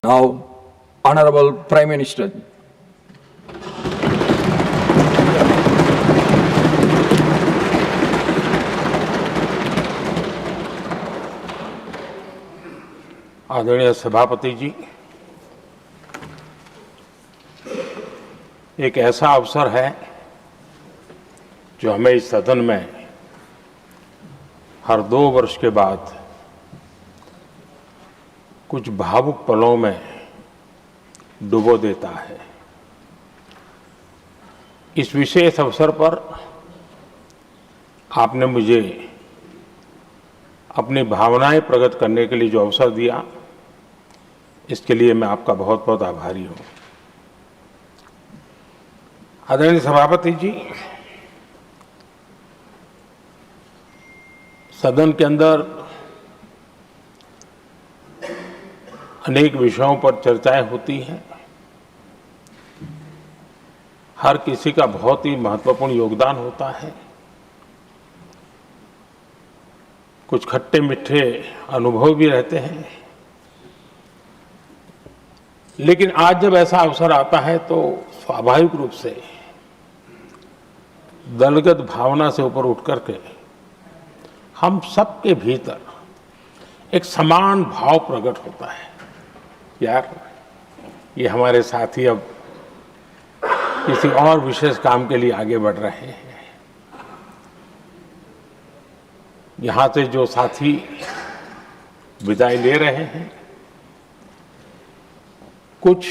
Now, Honorable Prime Minister. आदरणीय सभापति जी, एक ऐसा अवसर है जो हमें इस सदन में हर 2 वर्ष के बाद कुछ भावुक पलों में डुबो देता है। इस विशेष अवसर पर आपने मुझे अपनी भावनाएं प्रकट करने के लिए जो अवसर दिया, इसके लिए मैं आपका बहुत बहुत आभारी हूं। आदरणीय सभापति जी, सदन के अंदर अनेक विषयों पर चर्चाएं होती हैं। हर किसी का बहुत ही महत्वपूर्ण योगदान होता है। कुछ खट्टे मीठे अनुभव भी रहते हैं, लेकिन आज जब ऐसा अवसर आता है तो स्वाभाविक रूप से दलगत भावना से ऊपर उठ करके हम सबके भीतर एक समान भाव प्रकट होता है। यार, ये हमारे साथी अब किसी और विशेष काम के लिए आगे बढ़ रहे हैं। यहां से जो साथी विदाई ले रहे हैं, कुछ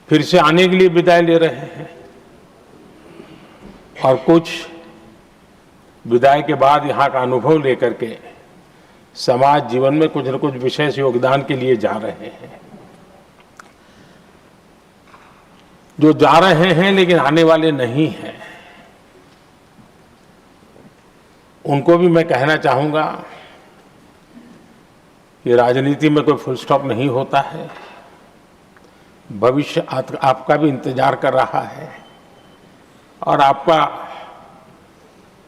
फिर से आने के लिए विदाई ले रहे हैं और कुछ विदाई के बाद यहाँ का अनुभव लेकर के समाज जीवन में कुछ न कुछ विशेष योगदान के लिए जा रहे हैं। जो जा रहे हैं लेकिन आने वाले नहीं हैं, उनको भी मैं कहना चाहूंगा कि राजनीति में कोई फुल स्टॉप नहीं होता है। भविष्य आपका भी इंतजार कर रहा है और आपका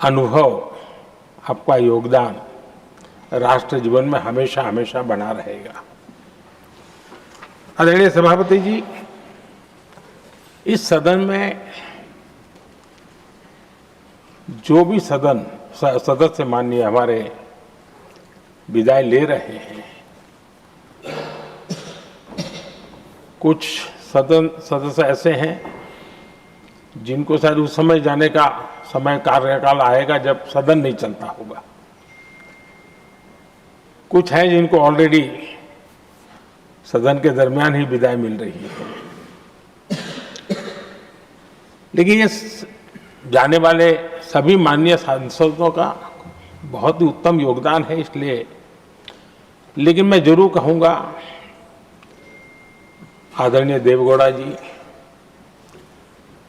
अनुभव, आपका योगदान राष्ट्र जीवन में हमेशा हमेशा बना रहेगा। आदरणीय सभापति जी, इस सदन में जो भी सदस्य माननीय हमारे विदाई ले रहे हैं, कुछ सदस्य ऐसे हैं जिनको शायद उस समय जाने का समय कार्यकाल आएगा जब सदन नहीं चलता होगा। कुछ हैं जिनको ऑलरेडी सदन के दरमियान ही विदाई मिल रही है। लेकिन ये जाने वाले सभी माननीय सांसदों का बहुत ही उत्तम योगदान है, इसलिए लेकिन मैं जरूर कहूंगा, आदरणीय देवगौड़ा जी,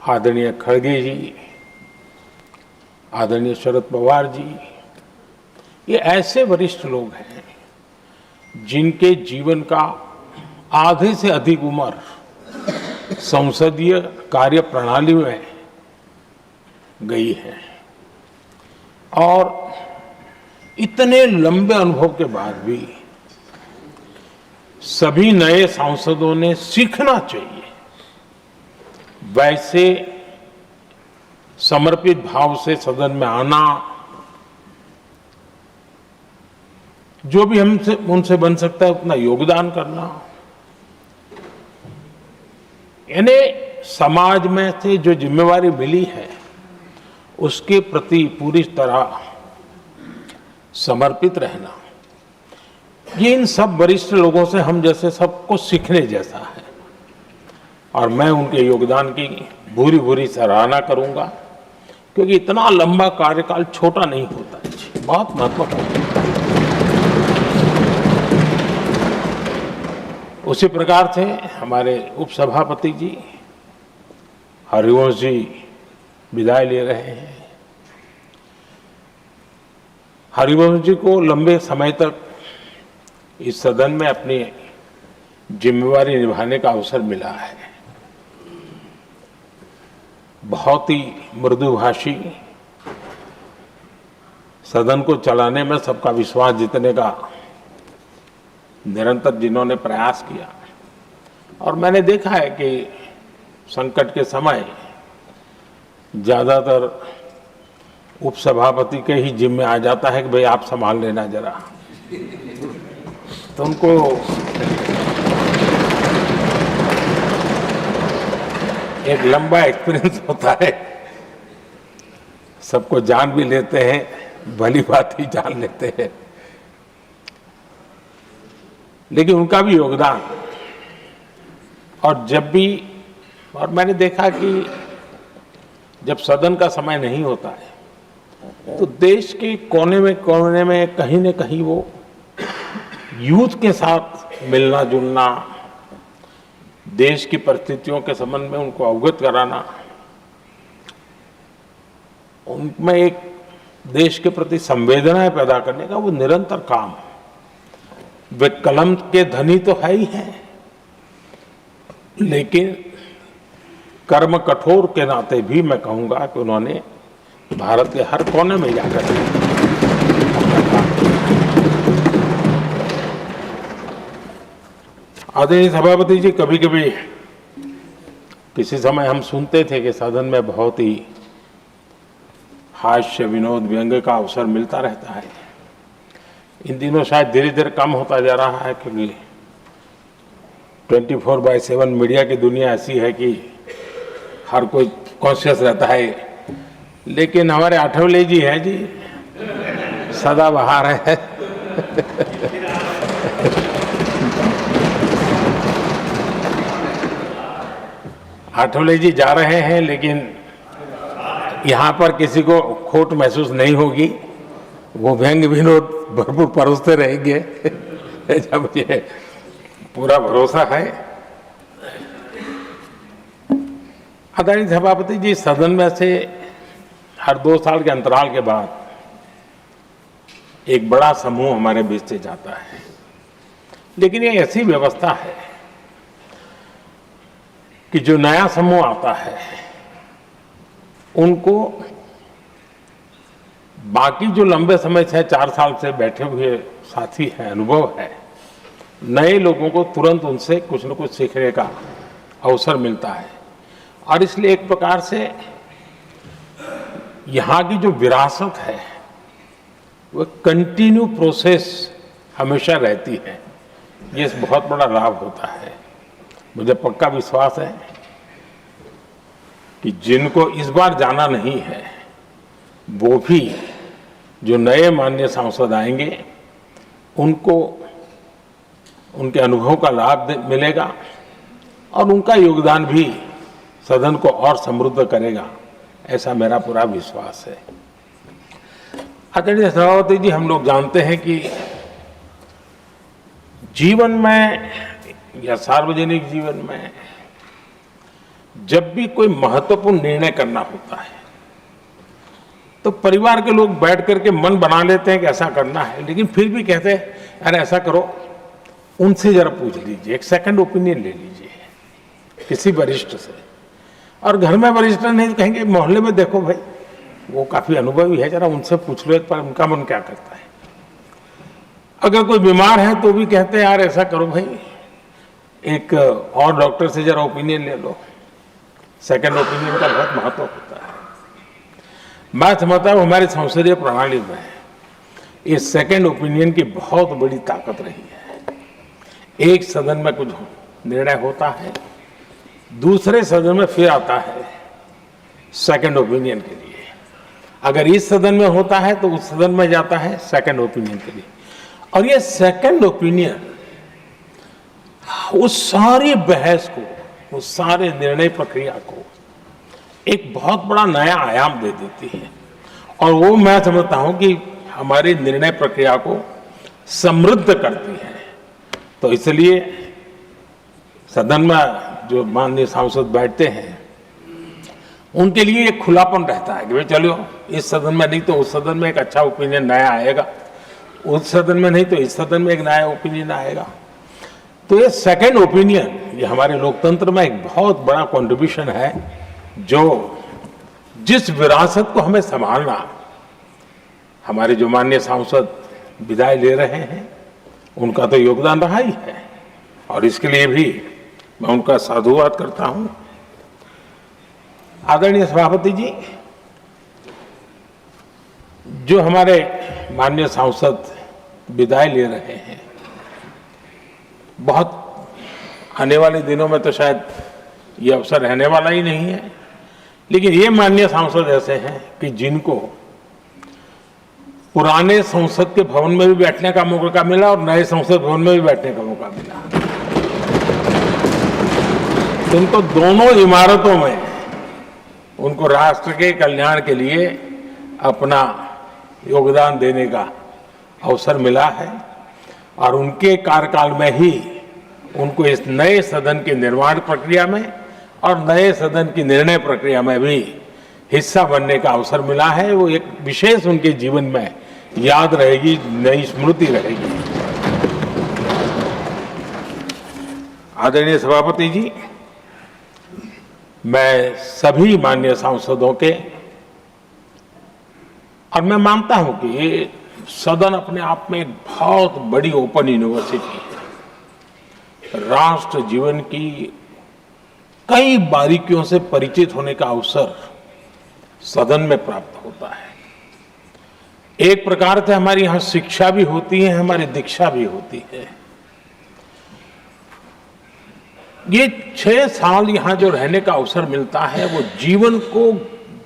आदरणीय खड़गे जी, आदरणीय शरद पवार जी, ये ऐसे वरिष्ठ लोग हैं जिनके जीवन का आधे से अधिक उम्र संसदीय कार्य प्रणाली में गई है और इतने लंबे अनुभव के बाद भी सभी नए सांसदों ने सीखना चाहिए वैसे समर्पित भाव से सदन में आना, जो भी हमसे उनसे बन सकता है उतना योगदान करना, यानी समाज में से जो जिम्मेवारी मिली है उसके प्रति पूरी तरह समर्पित रहना, ये इन सब वरिष्ठ लोगों से हम जैसे सबको सीखने जैसा है और मैं उनके योगदान की भूरी भूरी सराहना करूंगा, क्योंकि इतना लंबा कार्यकाल छोटा नहीं होता है, बहुत महत्वपूर्ण है। उसी प्रकार से हमारे उपसभापति जी हरिवंश जी विदाई ले रहे हैं। हरिवंश जी को लंबे समय तक इस सदन में अपनी जिम्मेवारी निभाने का अवसर मिला है। बहुत ही मृदुभाषी, सदन को चलाने में सबका विश्वास जीतने का निरंतर जिन्होंने प्रयास किया, और मैंने देखा है कि संकट के समय ज्यादातर उपसभापति के ही जिम्मे आ जाता है कि भाई आप संभाल लेना जरा, तो उनको एक लंबा एक्सपीरियंस होता है, सबको जान भी लेते हैं, भली बात ही जान लेते हैं, लेकिन उनका भी योगदान। और जब भी, और मैंने देखा कि जब सदन का समय नहीं होता है तो देश के कोने में कहीं न कहीं वो यूथ के साथ मिलना जुलना, देश की परिस्थितियों के संबंध में उनको अवगत कराना, उनमें एक देश के प्रति संवेदनाएं पैदा करने का वो निरंतर काम। वे कलम के धनी तो है ही हैं, लेकिन कर्म कठोर के नाते भी मैं कहूंगा कि उन्होंने भारत के हर कोने में जाकर आदरणीय सभापति जी, कभी कभी किसी समय हम सुनते थे कि सदन में बहुत ही हास्य विनोद व्यंग्य का अवसर मिलता रहता है। इन दिनों शायद धीरे धीरे कम होता जा रहा है, क्योंकि 24/7 मीडिया की दुनिया ऐसी है कि हर कोई कॉन्शियस रहता है। लेकिन हमारे आठवले जी हैं जी, सदाबहार है। आठवले जी जा रहे हैं, लेकिन यहाँ पर किसी को खोट महसूस नहीं होगी, वो व्यंग्य विनोद भरपूर परोसते रहेंगे। जब ये पूरा भरोसा है। आदरणीय सभापति जी, सदन में से हर 2 साल के अंतराल के बाद एक बड़ा समूह हमारे बीच से जाता है, लेकिन ये ऐसी व्यवस्था है कि जो नया समूह आता है उनको बाकी जो लंबे समय से 4 साल से बैठे हुए साथी हैं, अनुभव है, नए लोगों को तुरंत उनसे कुछ न कुछ सीखने का अवसर मिलता है। और इसलिए एक प्रकार से यहाँ की जो विरासत है वो कंटिन्यू प्रोसेस हमेशा रहती है। ये बहुत बड़ा लाभ होता है। मुझे पक्का विश्वास है कि जिनको इस बार जाना नहीं है वो भी जो नए माननीय सांसद आएंगे उनको उनके अनुभव का लाभ मिलेगा और उनका योगदान भी सदन को और समृद्ध करेगा, ऐसा मेरा पूरा विश्वास है। आदरणीय सभापति जी, हम लोग जानते हैं कि जीवन में या सार्वजनिक जीवन में जब भी कोई महत्वपूर्ण निर्णय करना होता है तो परिवार के लोग बैठ करके मन बना लेते हैं कि ऐसा करना है, लेकिन फिर भी कहते हैं अरे ऐसा करो, उनसे जरा पूछ लीजिए, एक सेकंड ओपिनियन ले लीजिए किसी वरिष्ठ से। और घर में वरिष्ठ नहीं तो कहेंगे मोहल्ले में देखो भाई वो काफी अनुभवी है, जरा उनसे पूछ लो एक बार उनका मन क्या करता है। अगर कोई बीमार है तो भी कहते हैं यार ऐसा करो भाई, एक और डॉक्टर से जरा ओपिनियन ले लो। सेकंड ओपिनियन का बहुत महत्व होता है। मैं समझता हूँ हमारी संसदीय प्रणाली में इस सेकंड ओपिनियन की बहुत बड़ी ताकत रही है। एक सदन में कुछ निर्णय होता है, दूसरे सदन में फिर आता है सेकंड ओपिनियन के लिए। अगर इस सदन में होता है तो उस सदन में जाता है सेकंड ओपिनियन के लिए। और ये सेकंड ओपिनियन उस सारी बहस को, उस सारे निर्णय प्रक्रिया को एक बहुत बड़ा नया आयाम दे देती है। और वो मैं समझता हूं कि हमारी निर्णय प्रक्रिया को समृद्ध करती है। तो इसलिए सदन में जो माननीय सांसद बैठते हैं उनके लिए एक खुलापन रहता है कि भाई चलो इस सदन में नहीं तो उस सदन में एक अच्छा ओपिनियन नया आएगा, उस सदन में नहीं तो इस सदन में एक नया ओपिनियन आएगा। तो ये सेकंड ओपिनियन ये हमारे लोकतंत्र में एक बहुत बड़ा कंट्रीब्यूशन है, जो जिस विरासत को हमें संभालना, हमारे जो माननीय सांसद विदाई ले रहे हैं उनका तो योगदान रहा ही है और इसके लिए भी मैं उनका साधुवाद करता हूं। आदरणीय सभापति जी, जो हमारे माननीय सांसद विदाई ले रहे हैं, बहुत आने वाले दिनों में तो शायद ये अवसर रहने वाला ही नहीं है, लेकिन ये माननीय सांसद ऐसे हैं कि जिनको पुराने संसद के भवन में भी बैठने का मौका मिला और नए संसद भवन में भी बैठने का मौका मिला। उनको दोनों इमारतों में उनको राष्ट्र के कल्याण के लिए अपना योगदान देने का अवसर मिला है और उनके कार्यकाल में ही उनको इस नए सदन के निर्माण प्रक्रिया में और नए सदन की निर्णय प्रक्रिया में भी हिस्सा बनने का अवसर मिला है। वो एक विशेष उनके जीवन में याद रहेगी, नई स्मृति रहेगी। आदरणीय सभापति जी, मैं सभी माननीय सांसदों के, और मैं मानता हूं कि ये सदन अपने आप में एक बहुत बड़ी ओपन यूनिवर्सिटी है। राष्ट्र जीवन की कई बारीकियों से परिचित होने का अवसर सदन में प्राप्त होता है। एक प्रकार से हमारी यहां शिक्षा भी होती है, हमारी दीक्षा भी होती है। ये 6 साल यहां जो रहने का अवसर मिलता है, वो जीवन को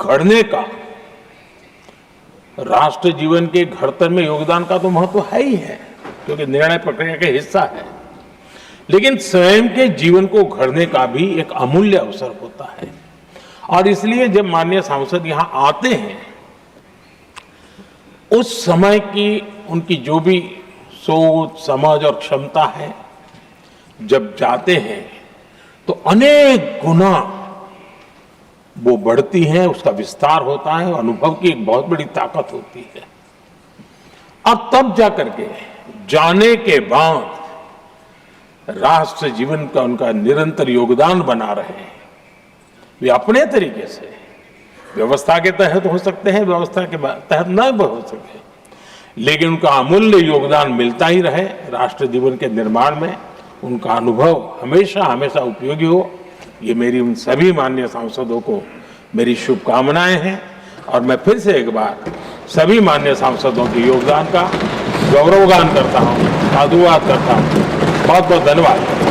घड़ने का, राष्ट्र जीवन के घड़तर में योगदान का तो महत्व है ही है, क्योंकि निर्णय प्रक्रिया का हिस्सा है, लेकिन स्वयं के जीवन को घड़ने का भी एक अमूल्य अवसर होता है। और इसलिए जब माननीय सांसद यहां आते हैं, उस समय की उनकी जो भी सोच, समझ और क्षमता है, जब जाते हैं तो अनेक गुना वो बढ़ती है, उसका विस्तार होता है, अनुभव की एक बहुत बड़ी ताकत होती है। और तब जाकर के जाने के बाद राष्ट्र जीवन का उनका निरंतर योगदान बना रहे हैं। वे अपने तरीके से व्यवस्था के तहत हो सकते हैं, व्यवस्था के तहत न हो सके, लेकिन उनका अमूल्य योगदान मिलता ही रहे राष्ट्र जीवन के निर्माण में। उनका अनुभव हमेशा हमेशा उपयोगी हो, ये मेरी उन सभी माननीय सांसदों को मेरी शुभकामनाएं हैं। और मैं फिर से एक बार सभी माननीय सांसदों के योगदान का गौरवगान करता हूं, साधुवाद करता हूं। बहुत बहुत धन्यवाद।